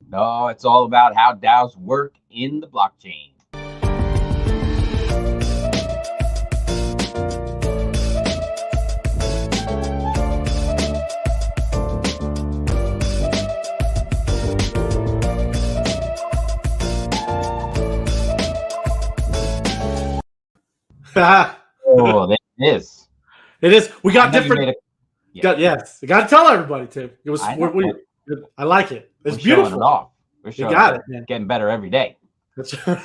No, it's all about how DAOs work in the blockchain. Oh, it is. It is. We got different. Yeah. Yes, I got to tell everybody, Tim. It was. I like it. It's beautiful. Showing it off. We're showing got it, man. Getting better every day. That's right.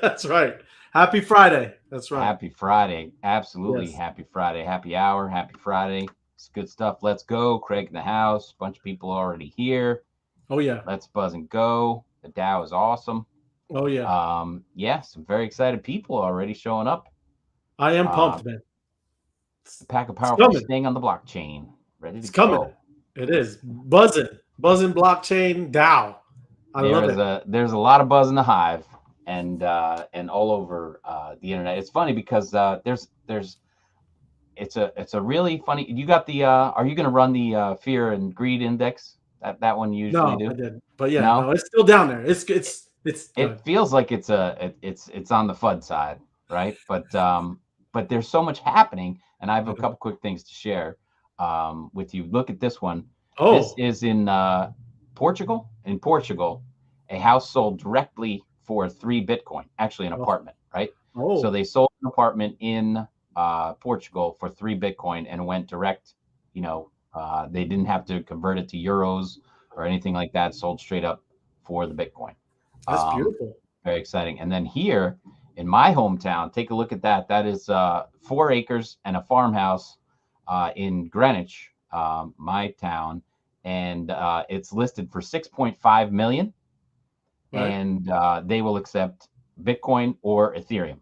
That's right. Happy Friday. That's right. Happy Friday. Absolutely. Yes. Happy Friday. Happy hour. Happy Friday. It's good stuff. Let's go. Craig in the house. Bunch of people already here. Oh yeah. Let's buzz and go. The DAO is awesome. Oh yeah. Yeah, some very excited people already showing up. I am pumped, man. The pack of powerful staying on the blockchain. Ready to go. It is buzzing blockchain DAO. I love it. There's a lot of buzz in the hive and all over the internet. It's funny because it's a really funny. You got the are you going to run the fear and greed index? That one you usually do. I didn't. But yeah, no, it's still down there. It feels like it's on the FUD side, right? But there's so much happening, and I have a couple quick things to share with you. Look at this one. Oh, this is in Portugal. In Portugal, a house sold directly for 3 Bitcoin. Actually, an apartment, right? Oh. So they sold an apartment in Portugal for 3 Bitcoin and went direct. You know, they didn't have to convert it to euros or anything like that. Sold straight up for the Bitcoin. That's beautiful. Very exciting. And then here in my hometown, take a look at that. That is 4 acres and a farmhouse in Greenwich, my town. And it's listed for 6.5 million. Right. And they will accept Bitcoin or Ethereum.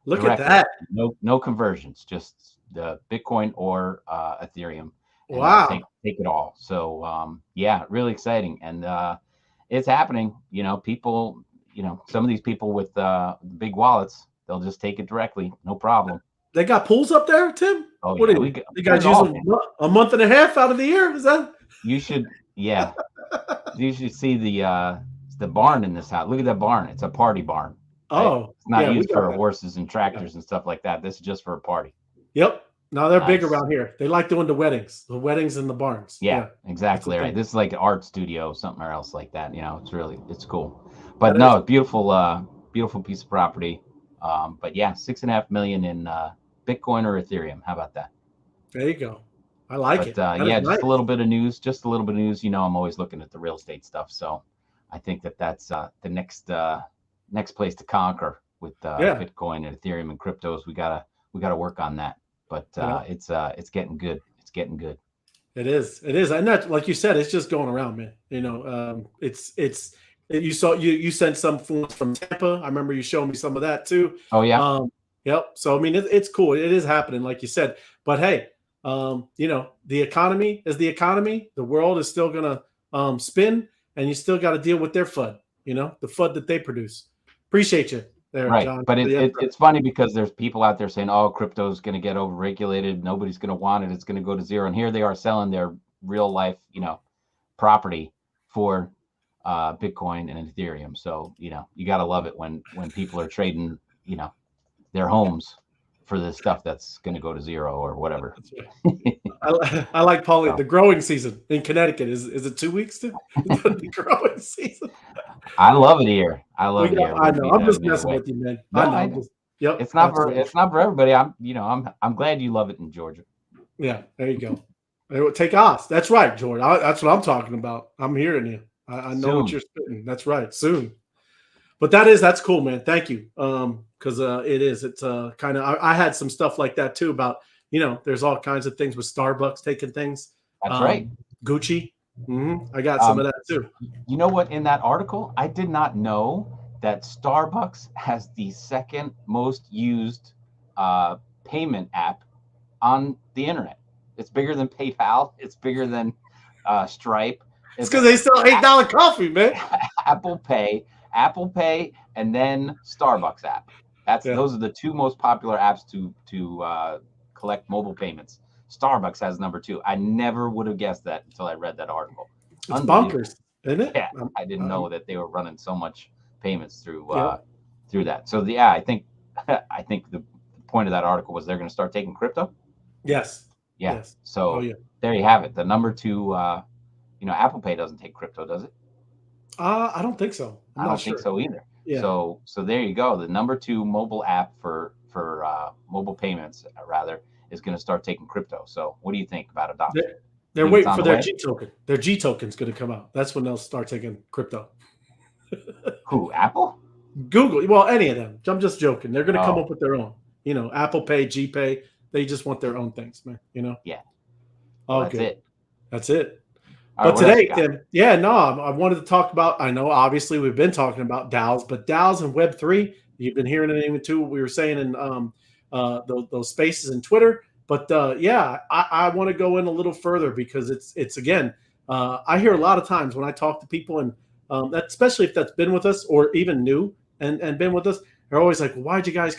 Look directly. At that. No conversions, just the Bitcoin or Ethereum. Wow. Take it all. So yeah, really exciting. And it's happening. You know, people, some of these people with big wallets, they'll just take it directly. No problem. They got pools up there, Tim? Oh, what yeah. You guys use a month and a half out of the year? Is that? You should, yeah. You should see the barn in this house. Look at that barn. It's a party barn. Right? Oh, it's not used for horses and tractors and stuff like that. This is just for a party. Yep. No, they're big around here. They like doing the weddings in the barns. Yeah. Exactly right. This is like an art studio, something else like that. It's cool. But no, beautiful piece of property. But yeah, 6.5 million in Bitcoin or Ethereum. How about that? There you go. I like it. Yeah, nice. Just a little bit of news. I'm always looking at the real estate stuff. So I think that's the next place to conquer with Bitcoin and Ethereum and cryptos. We gotta work on that. But it's getting good. It's getting good. It is. And that, like you said, it's just going around, man. You sent some from Tampa. I remember you showing me some of that too. Oh yeah. Yep. So I mean, it's cool. It is happening, like you said. But hey, the economy is the economy. The world is still gonna spin, and you still got to deal with their FUD. The FUD that they produce. Appreciate you there, right. John. But it's funny because there's people out there saying, "Oh, crypto is going to get overregulated. Nobody's going to want it. It's going to go to zero." And here they are selling their real life, property for Bitcoin and Ethereum. So you got to love it when people are trading, their homes for this stuff that's going to go to zero or whatever. I like Paulie. The growing season in Connecticut is it 2 weeks too? The growing season. I love it here. I love it here. I know. I'm just messing with you, man. No, I know. Yep. It's not for everybody. I'm glad you love it in Georgia. Yeah, there you go. Take us. That's right, George. That's what I'm talking about. I'm hearing you. I know what you're spitting. That's right. Soon. But that's cool, man. Thank you. Because it's kind of, I had some stuff like that too about, there's all kinds of things with Starbucks taking things. That's right. Gucci. I got some of that too. You know what? In that article, I did not know that Starbucks has the second most used payment app on the internet. It's bigger than PayPal. It's bigger than Stripe. It's because they sell $8 coffee, man. Apple Pay, and then Starbucks app. Those are the two most popular apps to collect mobile payments. Starbucks has number 2. I never would have guessed that until I read that article. It's bonkers, isn't it? Yeah, I didn't know that they were running so much payments through Yep. through that. So I think I think the point of that article was they're going to start taking crypto. Yes. Yeah. Yes. So there you have it. The number 2. Apple Pay doesn't take crypto, does it? I don't think so. I don't think so either. Yeah. So there you go. The number 2 mobile app for mobile payments rather is going to start taking crypto. So what do you think about adoption? They're waiting for their G token. Their G token's going to come out. That's when they'll start taking crypto. Who? Apple? Google. Well, any of them. I'm just joking. They're going to come up with their own. Apple Pay, G Pay. They just want their own things, man. Yeah. Well, that's it. That's it. All but today, Tim, I wanted to talk about, I know obviously we've been talking about DAOs, but DAOs and Web3, you've been hearing it even too. We were saying in those spaces in Twitter. But I want to go in a little further because it's again, I hear a lot of times when I talk to people, and that, especially if that's been with us or even new and been with us, they're always like, why'd you guys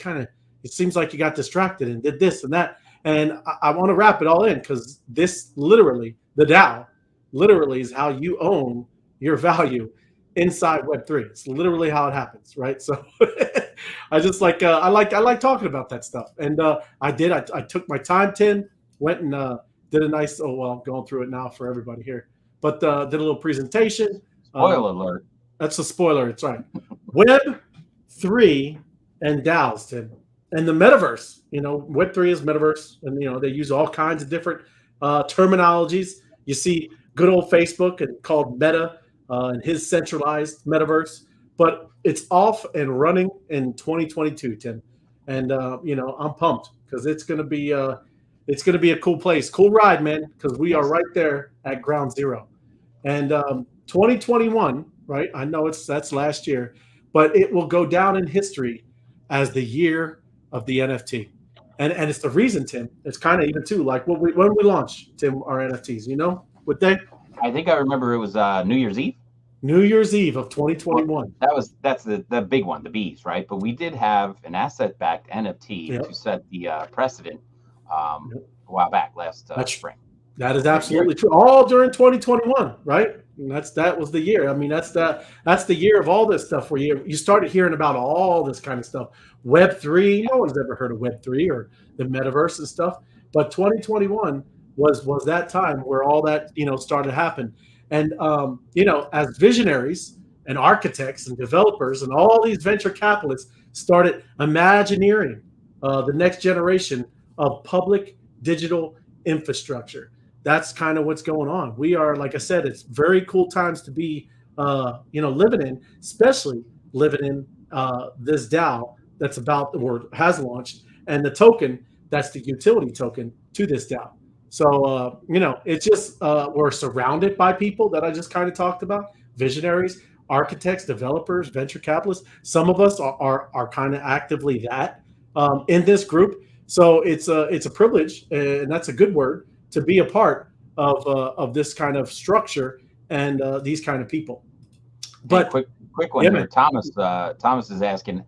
it seems like you got distracted and did this and that. And I want to wrap it all in because this literally, the DAO, literally is how you own your value inside Web3. It's literally how it happens, right? So I just like I like talking about that stuff, and I took my time, Tim, went and did a nice going through it now for everybody here, but did a little presentation. Spoiler alert. That's a spoiler. It's right. Web3 and DAOs, Tim, and the metaverse. Web3 is metaverse, and they use all kinds of different terminologies. You see good old Facebook and called Meta and his centralized metaverse, but it's off and running in 2022, Tim. And I'm pumped because it's gonna be a cool place, cool ride, man. Because we are right there at ground zero. And 2021, right? I know that's last year, but it will go down in history as the year of the NFT. And it's the reason, Tim. It's kind of even too like when we launched, Tim, our NFTs. What day? I think I remember it was New Year's Eve. New Year's Eve of 2021. That's the big one, the bees, right? But we did have an asset-backed NFT to set the precedent a while back last spring. That is absolutely true. All during 2021, right? And that was the year. I mean, that's the year of all this stuff where you started hearing about all this kind of stuff. Web3, no one's ever heard of Web3 or the metaverse and stuff. But 2021 was that time where all that started to happen. And as visionaries and architects and developers and all these venture capitalists started imagineering the next generation of public digital infrastructure. That's kind of what's going on. We are, like I said, it's very cool times to be, living in, especially living in this DAO that's about or has launched, and the token that's the utility token to this DAO. So, it's just we're surrounded by people that I just kind of talked about, visionaries, architects, developers, venture capitalists. Some of us are kind of actively that in this group. So it's a privilege, and that's a good word, to be a part of this kind of structure and these kind of people. But hey, quick one here. Thomas is asking,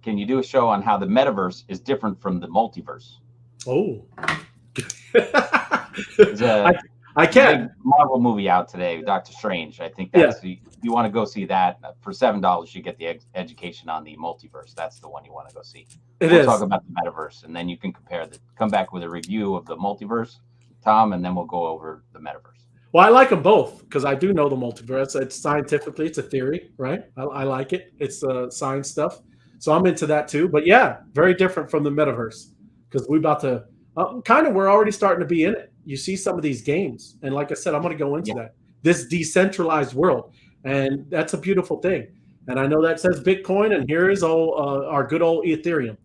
can you do a show on how the metaverse is different from the multiverse? Oh. I can. Marvel movie out today, Doctor Strange. I think that's you want to go see that for $7. You get the education on the multiverse. That's the one you want to go see. We'll talk about the metaverse, and then you can come back with a review of the multiverse, Tom, and then we'll go over the metaverse. Well, I like them both because I do know the multiverse. It's scientifically, it's a theory, right? I like it. It's science stuff, so I'm into that too. But yeah, very different from the metaverse because we're about to. We're already starting to be in it. You see some of these games, and like I said, I'm going to go into that. This decentralized world, and that's a beautiful thing. And I know that says Bitcoin, and here is our good old Ethereum.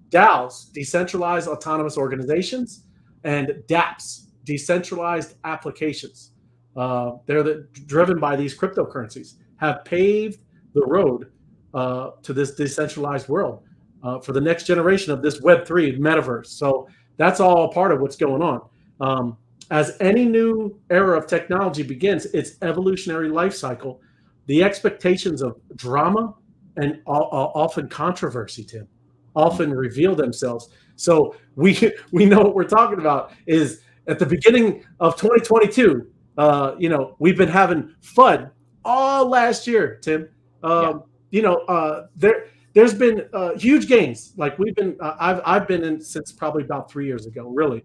DAOs, decentralized autonomous organizations, and dApps, decentralized applications. They're driven by these cryptocurrencies, have paved the road to this decentralized world for the next generation of this Web3 metaverse. So that's all part of what's going on. As any new era of technology begins its evolutionary life cycle, the expectations of drama and often controversy, Tim, often reveal themselves. So we know what we're talking about is at the beginning of 2022. We've been having FUD all last year, Tim. There's been huge gains. Like I've been in since probably about 3 years ago, really,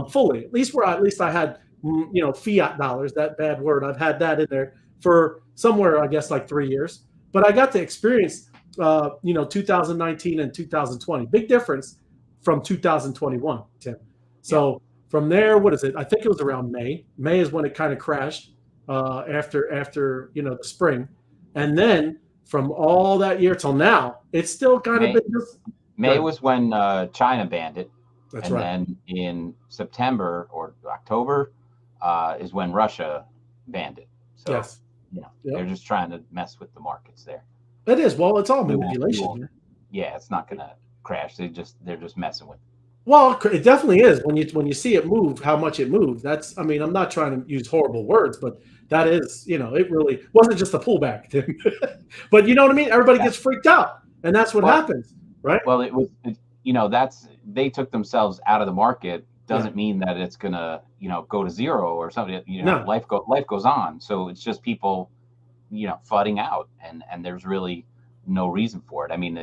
fully. At least I had fiat dollars. That bad word. I've had that in there for somewhere, I guess, like 3 years. But I got to experience 2019 and 2020. Big difference from 2021, Tim. So from there, what is it? I think it was around May. May is when it kind of crashed after the spring, and then from all that year till now, it's still kind of been just. May was when China banned it. That's right. And then in September or October is when Russia banned it. So yes. They're just trying to mess with the markets there. It is. Well, it's all manipulation. Yeah, it's not going to crash. They're just messing with it. Well, it definitely is when you see it move, how much it moved. I'm not trying to use horrible words, but that is, it really wasn't just a pullback, Tim. But you know what I mean? Everybody gets freaked out, and that's what happens, right? Well, it was, they took themselves out of the market. Doesn't mean that it's gonna, go to zero or something. Life goes on. So it's just people, flooding out, and there's really no reason for it. I mean,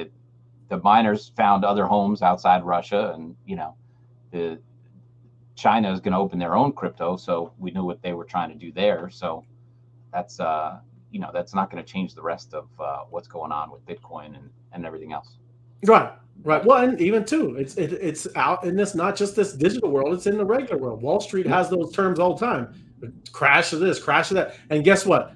the miners found other homes outside Russia, and the China is going to open their own crypto, so we knew what they were trying to do there. So that's that's not going to change the rest of what's going on with Bitcoin and everything else. Right. Well, and even too, it's out in this, not just this digital world, it's in the regular world. Wall Street has those terms all the time. Crash of this, crash of that. And guess what?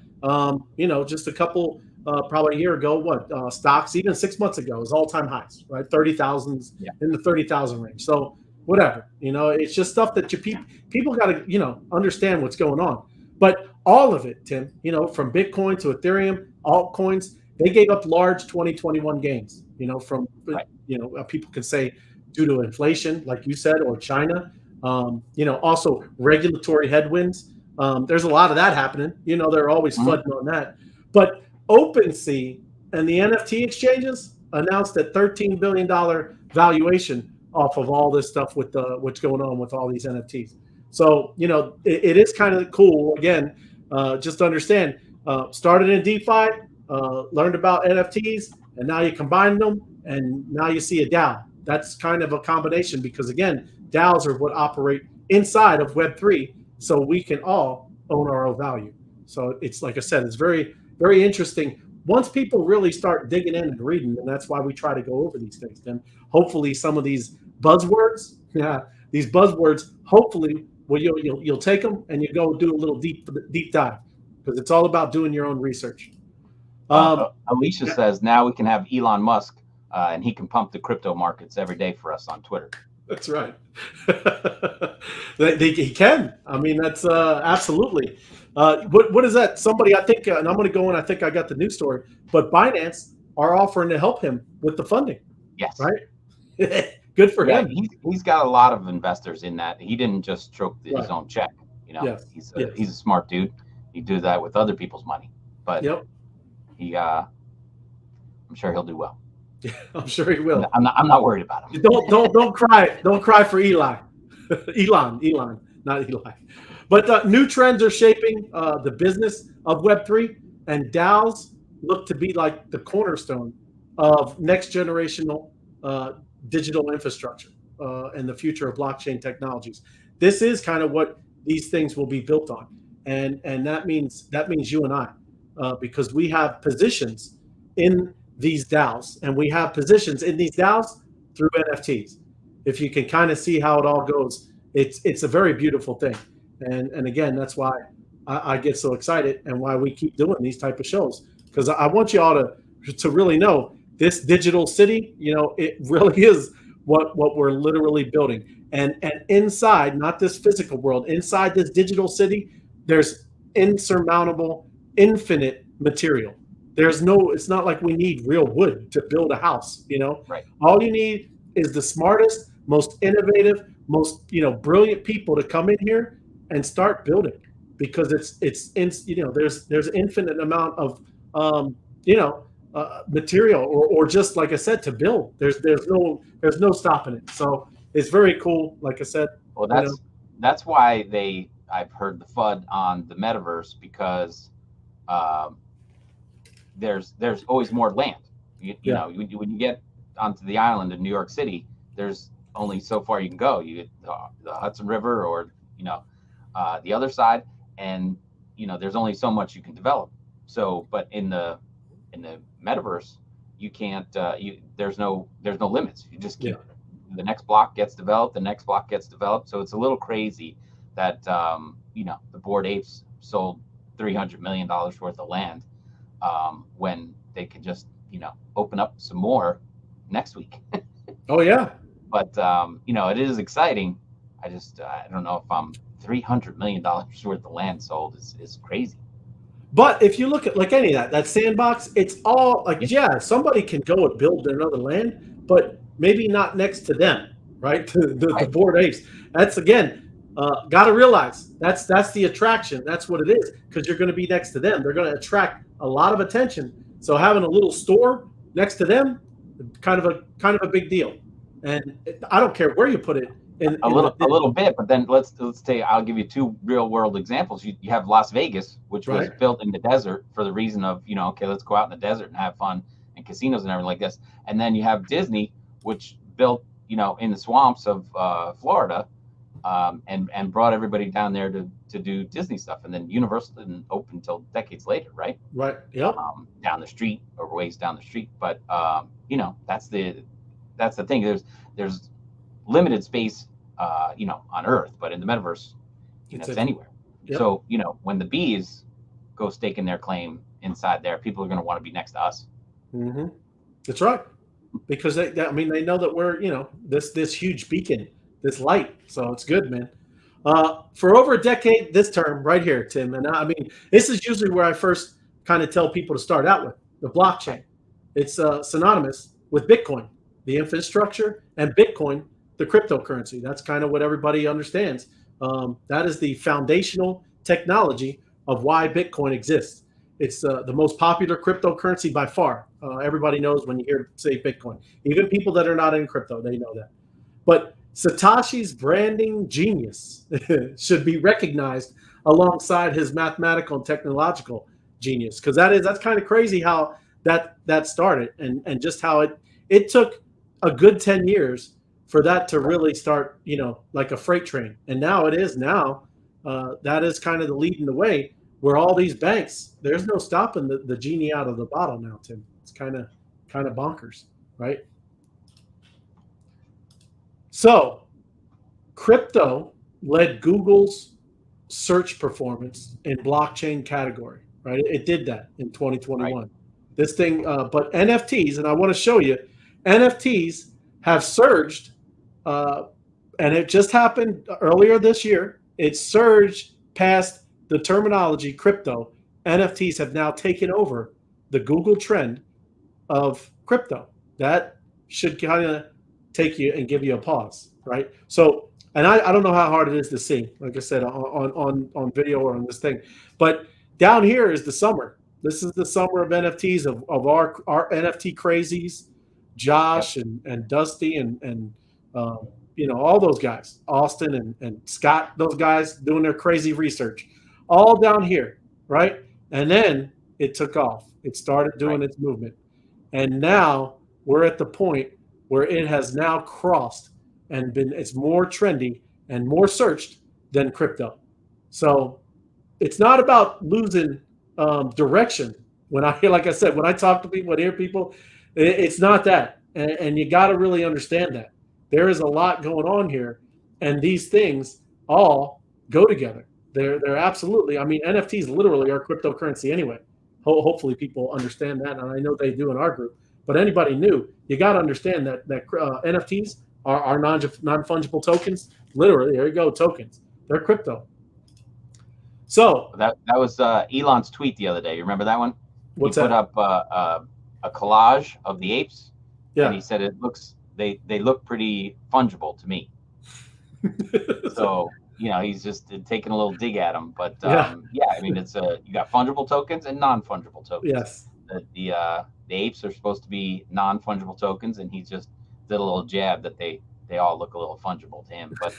Just a couple, probably a year ago, stocks, even 6 months ago, was all-time highs, right? 30,000s in the 30,000 range. So whatever, it's just stuff that people got to, understand what's going on. But all of it, Tim, from Bitcoin to Ethereum, altcoins, they gave up large 2021 gains, people can say due to inflation, like you said, or China, also regulatory headwinds. There's a lot of that happening. They're always flooding on that. But OpenSea and the NFT exchanges announced a $13 billion valuation off of all this stuff with what's going on with all these NFTs. So, it is kind of cool. Again, just understand, started in DeFi, learned about NFTs, and now you combine them, and now you see a DAO. That's kind of a combination because, again, DAOs are what operate inside of Web3, so we can all own our own value. So it's, like I said, it's very, very interesting. Once people really start digging in and reading, and that's why we try to go over these things, then hopefully some of these buzzwords, hopefully, you'll take them and you go do a little deep dive, because it's all about doing your own research. Alicia says now we can have Elon Musk and he can pump the crypto markets every day for us on Twitter. That's right. He can. I mean, that's absolutely. What is that? Somebody, I think, and I'm going to go in, I think I got the news story, but Binance are offering to help him with the funding. Yes. Right? Good for him. He's got a lot of investors in that. He didn't just stroke his own check. He's a smart dude. He do that with other people's money. But I'm sure he'll do well. Yeah, I'm sure he will. I'm not worried about him. Don't cry. Don't cry for Eli. Elon, not Eli. But new trends are shaping the business of Web3, and DAOs look to be like the cornerstone of next generational digital infrastructure and the future of blockchain technologies. This is kind of what these things will be built on, and that means you and I, because we have positions in these DAOs, and we have positions in these DAOs through NFTs. If you can kind of see how it all goes, it's a very beautiful thing. And again, that's why I get so excited and why we keep doing these type of shows, because I want you all to really know this digital city, it really is what we're literally building. And inside, not this physical world, inside this digital city, there's insurmountable, infinite material. It's not like we need real wood to build a house, Right. All you need is the smartest, most innovative, most, brilliant people to come in here and start building, because there's infinite amount of, material, or just like I said, to build. There's no stopping it. So it's very cool. Like I said, well, that's why I've heard the FUD on the metaverse, because um, there's always more land. You know, when you get onto the island in New York City, there's only so far you can go. You get the Hudson River, or the other side, and there's only so much you can develop. So, but in the metaverse, you can't. There's no limits. You just keep the next block gets developed, the next block gets developed. So it's a little crazy that the Bored Apes sold $300 million worth of land, when they could just open up some more next week. Oh yeah. But it is exciting. I don't know if $300 million worth of land sold is crazy. But if you look at like any of that sandbox, it's all like, somebody can go and build another land, but maybe not next to them, right? The Bored Apes. That's, again, got to realize that's the attraction. That's what it is, because you're going to be next to them. They're going to attract a lot of attention. So having a little store next to them, kind of a big deal. And I don't care where you put it. A little bit, but then let's say I'll give you two real world examples. You have Las Vegas, which was built in the desert for the reason of okay, let's go out in the desert and have fun, and casinos and everything like this. And then you have Disney, which built in the swamps of Florida, and brought everybody down there to do Disney stuff. And then Universal didn't open until decades later, right? Right. Yep. Down the street, or ways down the street. But that's the thing. There's limited space on Earth, but in the metaverse, it's anywhere. Yep. So when the bees go staking their claim inside there, people are going to want to be next to us. Mm-hmm. That's right, because they know that we're this huge beacon, this light. So it's good, man. For over a decade, this term right here, Tim, and this is usually where I first kind of tell people to start out with the blockchain. It's synonymous with Bitcoin, the infrastructure, and Bitcoin, the cryptocurrency. That's kind of what everybody understands. That is the foundational technology of why Bitcoin exists. It's the most popular cryptocurrency by far. Everybody knows when you hear say Bitcoin. Even people that are not in crypto, they know that. But Satoshi's branding genius should be recognized alongside his mathematical and technological genius, because that's kind of crazy how that started, and just how it took a good 10 years for that to really start, like a freight train. And now it is that is kind of the leading the way, where all these banks, there's no stopping the genie out of the bottle now, Tim. It's kind of bonkers, right? So crypto led Google's search performance in blockchain category, right? It did that in 2021. Right. This thing, but NFTs, and I want to show you, NFTs have surged, and it just happened earlier this year. It surged past the terminology crypto. NFTs have now taken over the Google trend of crypto. That should kind of take you and give you a pause, right? So, and I don't know how hard it is to see, like I said, on video or on this thing, but down here is the summer. This is the summer of NFTs, of our NFT crazies, Josh and Dusty and all those guys, Austin and Scott, those guys doing their crazy research, all down here, right? And then it took off. It started doing its movement, and now we're at the point where it has now crossed and it's more trendy and more searched than crypto. So it's not about losing direction. When I talk to people, when I hear people, it's not that. And you got to really understand that there is a lot going on here, and these things all go together. They're absolutely. NFTs literally are cryptocurrency anyway. Hopefully people understand that, and I know they do in our group. But anybody new, you got to understand that NFTs are non-fungible tokens. Literally, there you go, tokens. They're crypto. So that was Elon's tweet the other day. You remember that one? What's he put that? up a collage of the apes, and he said they look pretty fungible to me. So he's just taking a little dig at them. But it's you got fungible tokens and non-fungible tokens. Yes. the apes are supposed to be non-fungible tokens, and he just did a little jab that they all look a little fungible to him. But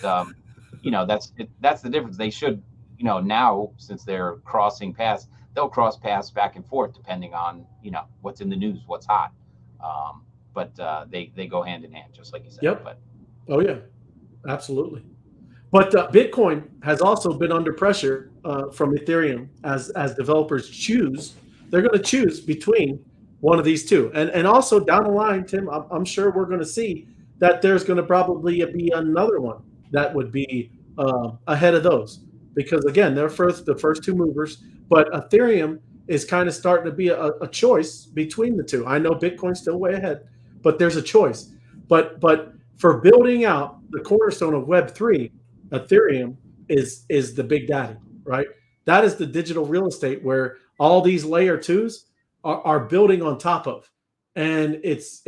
that's the difference. They should, now, since they're crossing paths, they'll cross paths back and forth depending on what's in the news, what's hot. But they go hand in hand, just like you said. Yep. But oh yeah, absolutely. But Bitcoin has also been under pressure from Ethereum as developers choose. They're going to choose between one of these two, and also down the line, Tim, I'm sure we're going to see that there's going to probably be another one that would be ahead of those, because again, they're the first two movers. But Ethereum is kind of starting to be a choice between the two. I know Bitcoin's still way ahead, but there's a choice. But for building out the cornerstone of Web3, Ethereum is the big daddy, right? That is the digital real estate where all these layer twos are building on top of, and it's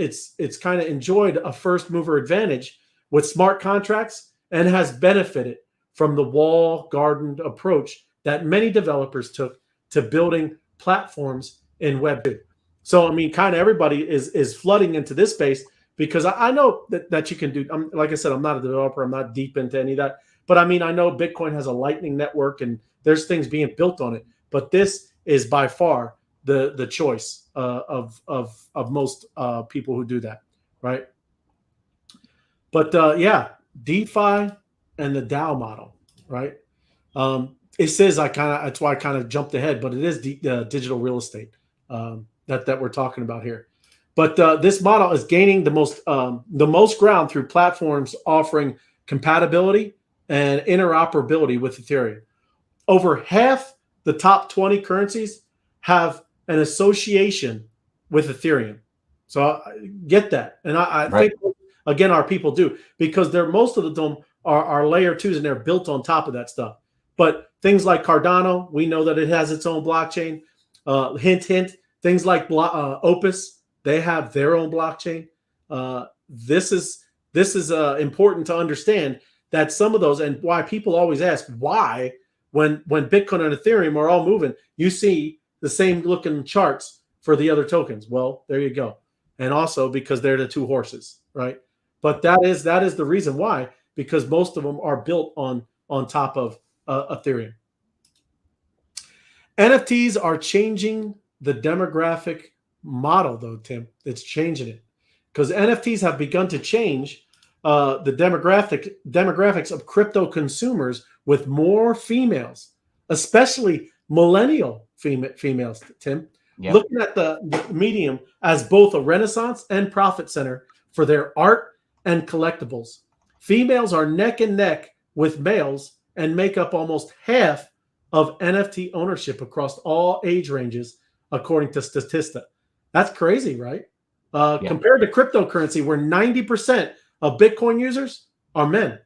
kind of enjoyed a first mover advantage with smart contracts and has benefited from the wall garden approach that many developers took to building platforms in Web2. So I mean, kind of everybody is flooding into this space, because I know that you can do. Like I said, I'm not a developer. I'm not deep into any of that. But I mean, I know Bitcoin has a Lightning network and there's things being built on it. But this is by far the choice of most people who do that, right? But yeah, DeFi and the DAO model, right? It says that's why I kind of jumped ahead, but it is digital real estate that we're talking about here. But this model is gaining the most ground through platforms offering compatibility and interoperability with Ethereum. Over half the top 20 currencies have an association with Ethereum. So get that. And I think, again, our people do, because most of them are layer twos and they're built on top of that stuff. But things like Cardano, we know that it has its own blockchain. Hint, hint. Things like Opus, they have their own blockchain. This is important to understand that some of those, and why people always ask why when Bitcoin and Ethereum are all moving, you see the same looking charts for the other tokens. Well, there you go. And also because they're the two horses, right? But that is the reason why, because most of them are built on top of Ethereum. NFTs are changing the demographic model, though, Tim. It's changing it, because NFTs have begun to change the demographics of crypto consumers, with more females, especially millennial females, Tim, looking at the medium as both a renaissance and profit center for their art and collectibles. Females are neck and neck with males and make up almost half of NFT ownership across all age ranges, according to Statista. That's crazy, right? Compared to cryptocurrency, where 90% of Bitcoin users are men.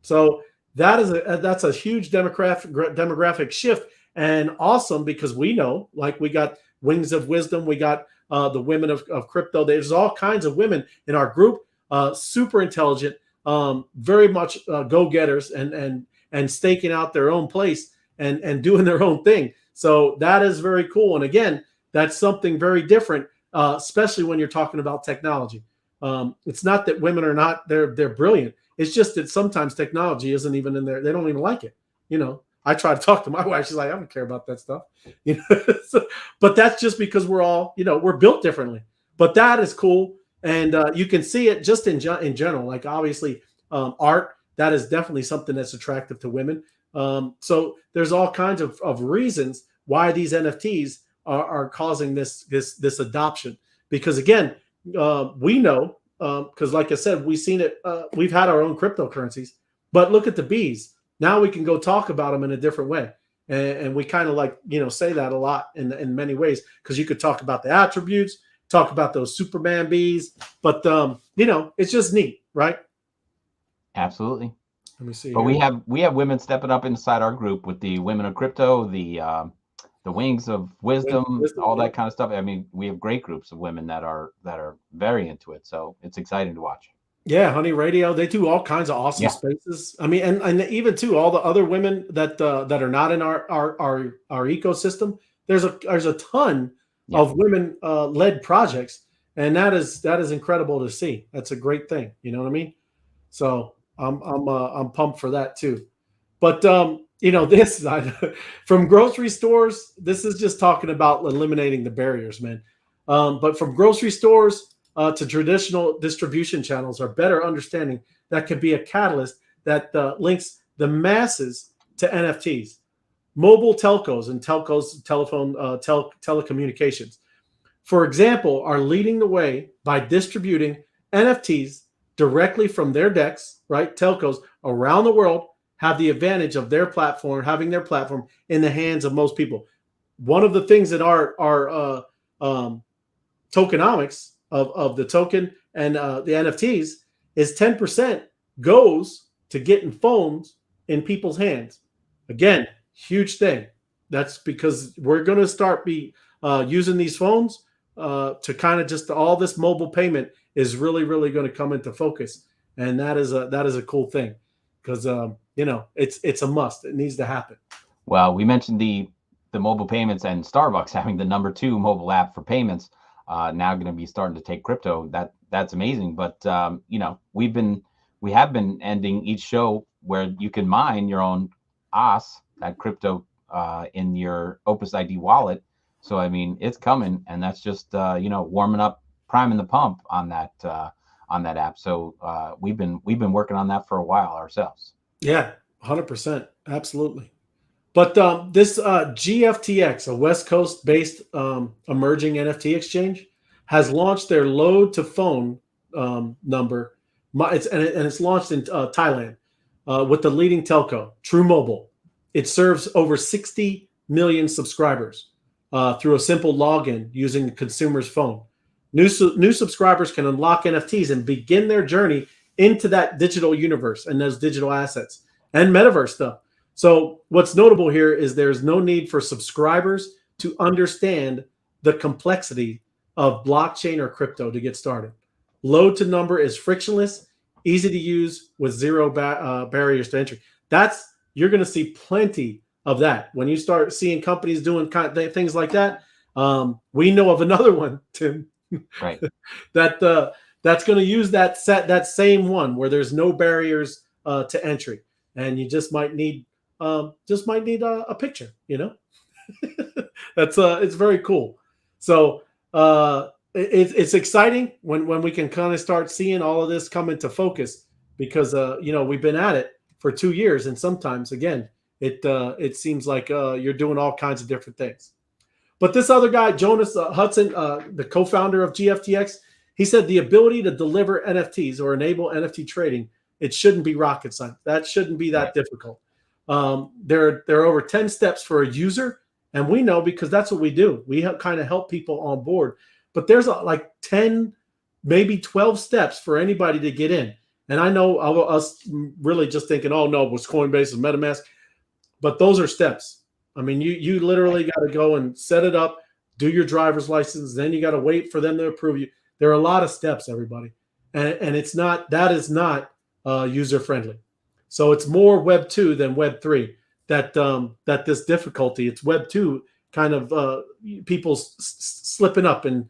So that's a huge demographic shift, and awesome, because we know, like, we got Wings of Wisdom, we got the women of crypto. There's all kinds of women in our group, super intelligent, very much go-getters, and staking out their own place and doing their own thing. So that is very cool. And again, that's something very different, especially when you're talking about technology. It's not that women are not, they're brilliant. It's just that sometimes technology isn't even in there. They don't even like it. I try to talk to my wife. She's like, I don't care about that stuff. But that's just because we're all, we're built differently. But that is cool. And you can see it just in general. Like, obviously, art, that is definitely something that's attractive to women. So there's all kinds of reasons why these NFTs are causing this adoption. Because again, we know, because like I said, we've seen it. We've had our own cryptocurrencies, but look at the bees. Now we can go talk about them in a different way. And we kind of say that a lot in many ways, because you could talk about the attributes, talk about those Superman bees, but it's just neat, right? Absolutely. Let me see. But here. we have women stepping up inside our group with the Women of Crypto, the Wings of Wisdom, all that kind of stuff. I mean, we have great groups of women that are very into it. So it's exciting to watch. Yeah, Honey Radio, they do all kinds of awesome spaces. I mean, and even too, all the other women that are not in our ecosystem. There's a ton of women led projects, and that is incredible to see. That's a great thing. You know what I mean? So I'm pumped for that too. But this from grocery stores, this is just talking about eliminating the barriers, man. But from grocery stores to traditional distribution channels, or better understanding that could be a catalyst that links the masses to NFTs. Mobile telcos and telecommunications, for example, are leading the way by distributing NFTs directly from their decks, right? Telcos around the world have the advantage of their platform, having their platform in the hands of most people. One of the things that our tokenomics of the token and the NFTs is 10% goes to getting phones in people's hands. Again, huge thing. That's because we're going to start using these phones to kind of just all this mobile payment is really, really going to come into focus. And that is a cool thing because, it's a must. It needs to happen. Well, we mentioned the mobile payments and Starbucks having the #2 mobile app for payments. Now going to be starting to take crypto. That's amazing. But we have been ending each show where you can mine your own OS, that crypto, in your Opus ID wallet. So I mean, it's coming, and that's just warming up, priming the pump on that app. So we've been working on that for a while ourselves. Yeah, 100%, absolutely. But this GFTX, a West Coast based emerging NFT exchange, has launched their load to phone number. It's launched in Thailand with the leading telco, True Mobile. It serves over 60 million subscribers through a simple login using the consumer's phone. New subscribers can unlock NFTs and begin their journey into that digital universe and those digital assets and metaverse stuff. So what's notable here is there's no need for subscribers to understand the complexity of blockchain or crypto to get started. Load to number is frictionless, easy to use with zero barriers to entry. You're going to see plenty of that when you start seeing companies doing things like that. We know of another one, Tim, right? That's going to use that same one where there's no barriers to entry, and you just might need a picture. It's very cool. So it's exciting when we can kind of start seeing all of this come into focus because we've been at it for 2 years, and sometimes again it seems like you're doing all kinds of different things. But this other guy, Jonas Hudson, the co-founder of GFTX, he said the ability to deliver NFTs or enable NFT trading, it shouldn't be rocket science. That shouldn't be that difficult. There are over 10 steps for a user, and we know because that's what we do. We kind of help people on board. But there's like 10, maybe 12 steps for anybody to get in. And I know us really just thinking, oh, no, it's Coinbase and MetaMask. But those are steps. I mean, you literally got to go and set it up, do your driver's license. Then you got to wait for them to approve you. There are a lot of steps, everybody. And that is not user friendly. So it's more Web 2 than Web 3 that this difficulty. It's Web 2 kind of people slipping up and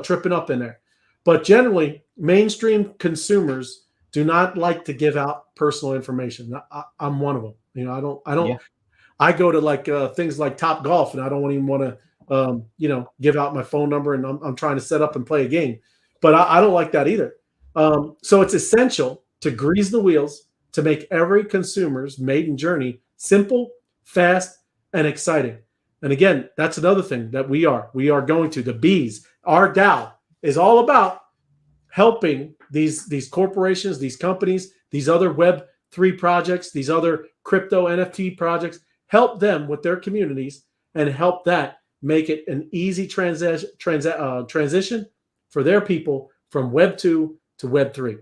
tripping up in there. But generally, mainstream consumers do not like to give out personal information. I'm one of them. I don't. Yeah. I go to things like Top Golf, and I don't even want to give out my phone number, and I'm trying to set up and play a game. But I don't like that either. So it's essential to grease the wheels to make every consumer's maiden journey simple, fast, and exciting. And again, that's another thing that we are going to. The Bs, our DAO is all about helping these corporations, these companies, these other Web 3 projects, these other crypto NFT projects, help them with their communities and help that make it an easy transition for their people from Web 2 to Web 3.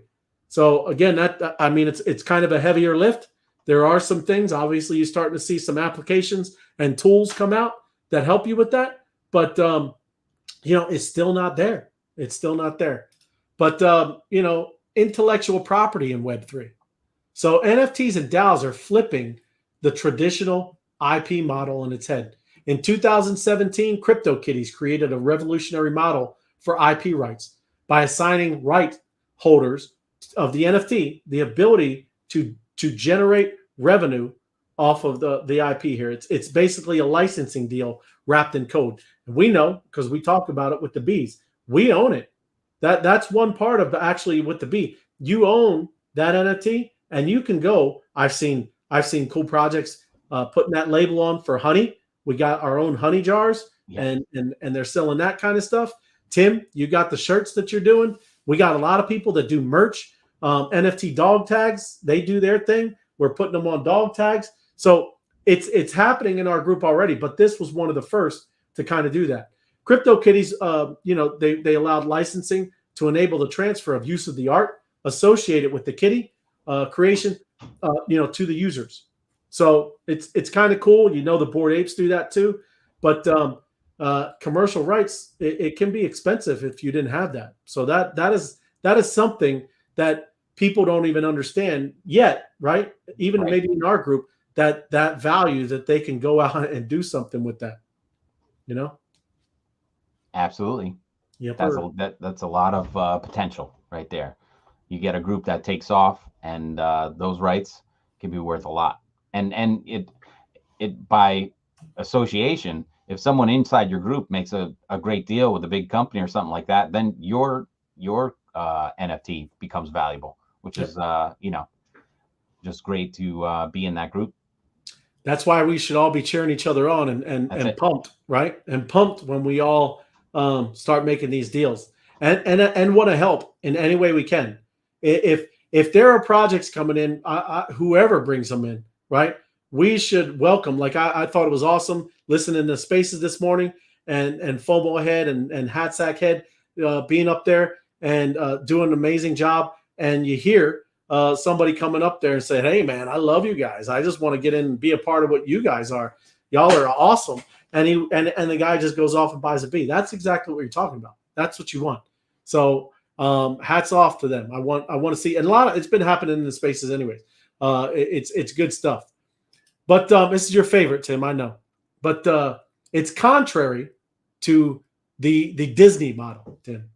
So again, it's kind of a heavier lift. There are some things, obviously you're starting to see some applications and tools come out that help you with that, but it's still not there. It's still not there. But intellectual property in Web 3. So NFTs and DAOs are flipping the traditional IP model on its head. In 2017, CryptoKitties created a revolutionary model for IP rights by assigning right holders of the NFT the ability to generate revenue off of the IP here. It's basically a licensing deal wrapped in code. And we know, because we talked about it with the bees, we own it. That's one part of actually with the bee. You own that NFT, and you can go. I've seen cool projects putting that label on for honey. We got our own honey jars, and they're selling that kind of stuff. Tim, you got the shirts that you're doing. We got a lot of people that do merch. NFT dog tags, they do their thing. We're putting them on dog tags. So it's happening in our group already, but this was one of the first to kind of do that. CryptoKitties, they allowed licensing to enable the transfer of use of the art associated with the kitty creation, to the users. So it's kind of cool. The Bored Apes do that too, but commercial rights, it can be expensive if you didn't have that. So that is something that people don't even understand yet, right? Even maybe in our group, that value that they can go out and do something with that, Absolutely. Yep. That's a lot of potential right there. You get a group that takes off, and those rights can be worth a lot. And it by association, if someone inside your group makes a great deal with a big company or something like that, then your NFT becomes valuable, which is just great to be in that group. That's why we should all be cheering each other on and pumped, right? And pumped when we all start making these deals and want to help in any way we can. If there are projects coming in, whoever brings them in, right? We should welcome. Like I thought it was awesome listening to Spaces this morning and FOMO Head and Hatsack Head being up there and doing an amazing job. And you hear somebody coming up there and say, "Hey man, I love you guys. I just want to get in and be a part of what you guys are. Y'all are awesome." And the guy just goes off and buys a bee. That's exactly what you're talking about. That's what you want. So hats off to them. I want to see, and it's been happening in the Spaces anyways. It's good stuff. But this is your favorite, Tim, I know. But it's contrary to the Disney model, Tim,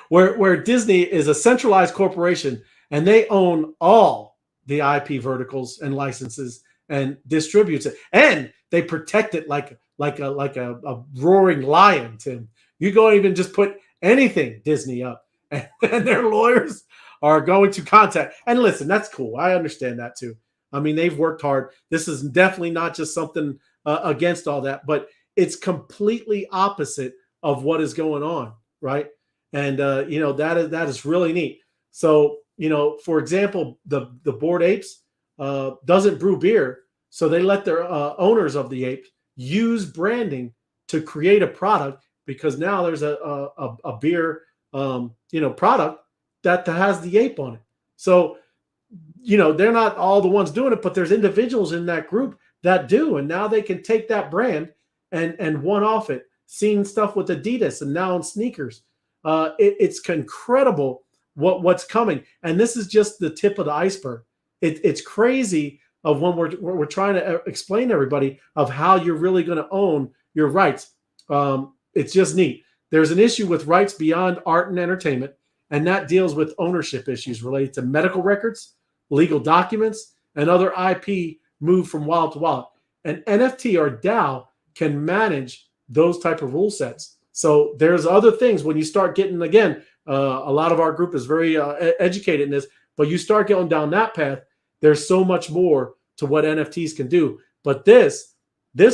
where Disney is a centralized corporation and they own all the IP verticals and licenses and distributes it, and they protect it like a roaring lion, Tim. You go even just put anything Disney up, and their lawyers are going to contact. And listen, that's cool. I understand that too. I mean, they've worked hard. This is definitely not just something against all that, but it's completely opposite of what is going on, right? And that is really neat. So for example, the Bored Apes doesn't brew beer, so they let their owners of the ape use branding to create a product, because now there's a beer product that has the ape on it. So they're not all the ones doing it, but there's individuals in that group that do, and now they can take that brand and one off it. Seeing stuff with Adidas and now in sneakers. It's incredible what's coming, and this is just the tip of the iceberg. It's crazy of when we're trying to explain to everybody of how you're really going to own your rights. It's just neat. There's an issue with rights beyond art and entertainment, and that deals with ownership issues related to medical records, legal documents, and other IP moved from wallet to wallet. An NFT or DAO can manage those type of rule sets. So there's other things when you start getting, again, a lot of our group is very educated in this, but you start going down that path, there's so much more to what NFTs can do. But this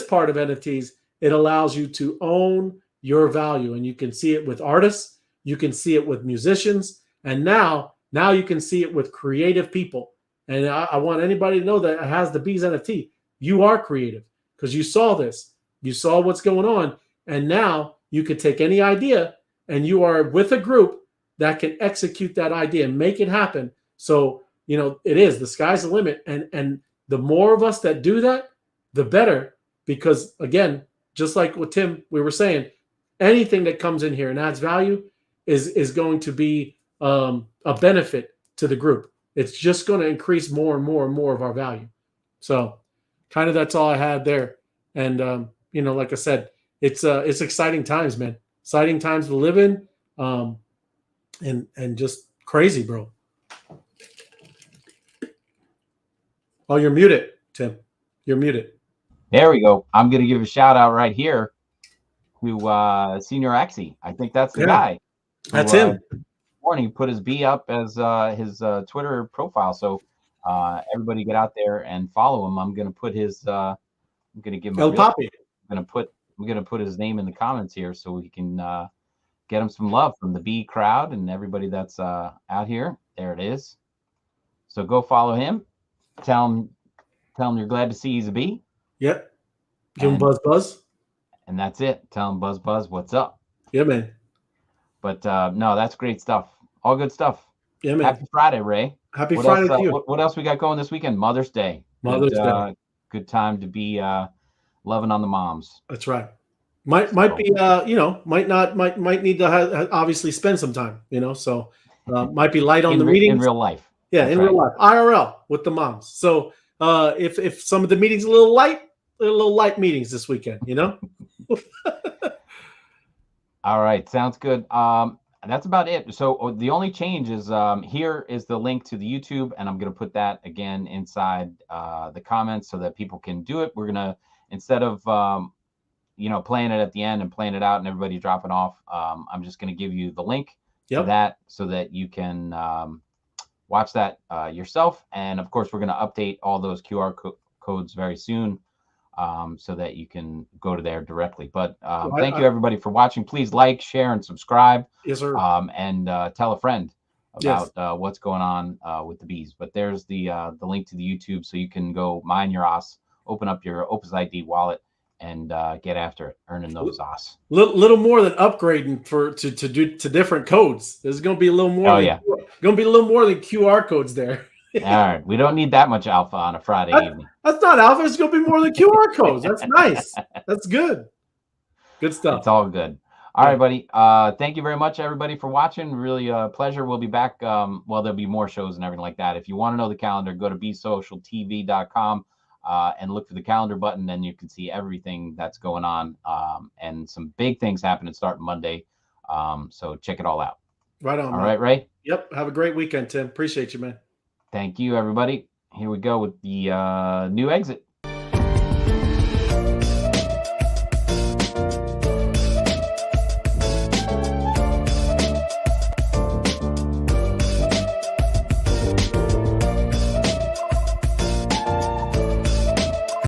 part of NFTs, it allows you to own your value, and you can see it with artists, you can see it with musicians, and now you can see it with creative people. And I want anybody to know that has the Bees NFT, you are creative because you saw this, you saw what's going on, and now you could take any idea and you are with a group that can execute that idea and make it happen. So, it is, the sky's the limit. And the more of us that do that, the better, because again, just like with Tim, we were saying, anything that comes in here and adds value is going to be a benefit to the group. It's just going to increase more and more and more of our value. So kind of that's all I had there. And you know, like I said, it's exciting times, man. Exciting times to live in, and just crazy, bro. Oh, you're muted, Tim. You're muted. There we go. I'm gonna give a shout out right here to Senior Axie. I think that's the guy. That's him. Morning, he put his B up as his Twitter profile. So everybody get out there and follow him. I'm gonna put his. I'm gonna give him. El Papi. I'm gonna put his name in the comments here so we can get him some love from the B crowd and everybody that's out here. There it is. So go follow him. Tell him you're glad to see he's a B. Yep. Give him buzz. And that's it. Tell him buzz. What's up? Yeah, man. But no, that's great stuff. All good stuff. Yeah, man. Happy Friday, Ray. Happy Friday to you. What else we got going this weekend? Mother's Day. Mother's Day. Good time to be loving on the moms. That's right. Might be you know, might need to obviously spend some time, you know, so might be light on the meetings in real life. Yeah, in real life, IRL with the moms. So if some of the meetings a little light meetings this weekend, you know. All right, sounds good. That's about it. So the only change is here is the link to the YouTube, and I'm going to put that again inside the comments so that people can do it. We're going to, instead of you know, playing it at the end and playing it out and everybody dropping off, I'm just going to give you the link to that so that you can watch that yourself. And of course, we're going to update all those QR codes very soon so that you can go to there directly. But thank you, everybody, for watching. Please like, share, and subscribe. Yes, sir. And tell a friend about what's going on with the bees. But there's the link to the YouTube, so you can go mine your OS, open up your Opus ID wallet, and get after it, earning those OS. Little more than upgrading to different codes. There's going to be a little more. Going to be a little more than QR codes there. All right, we don't need that much alpha on a Friday evening. That's not alpha. It's going to be more than QR codes. That's nice. That's good. Good stuff. It's all good. All right, buddy. Thank you very much, everybody, for watching. Really a pleasure. We'll be back. Well, there'll be more shows and everything like that. If you want to know the calendar, go to besocialtv.com. And look for the calendar button, and you can see everything that's going on and some big things happening starting Monday. So check it all out. Right on. All right, Ray? Yep. Have a great weekend, Tim. Appreciate you, man. Thank you, everybody. Here we go with the new exit.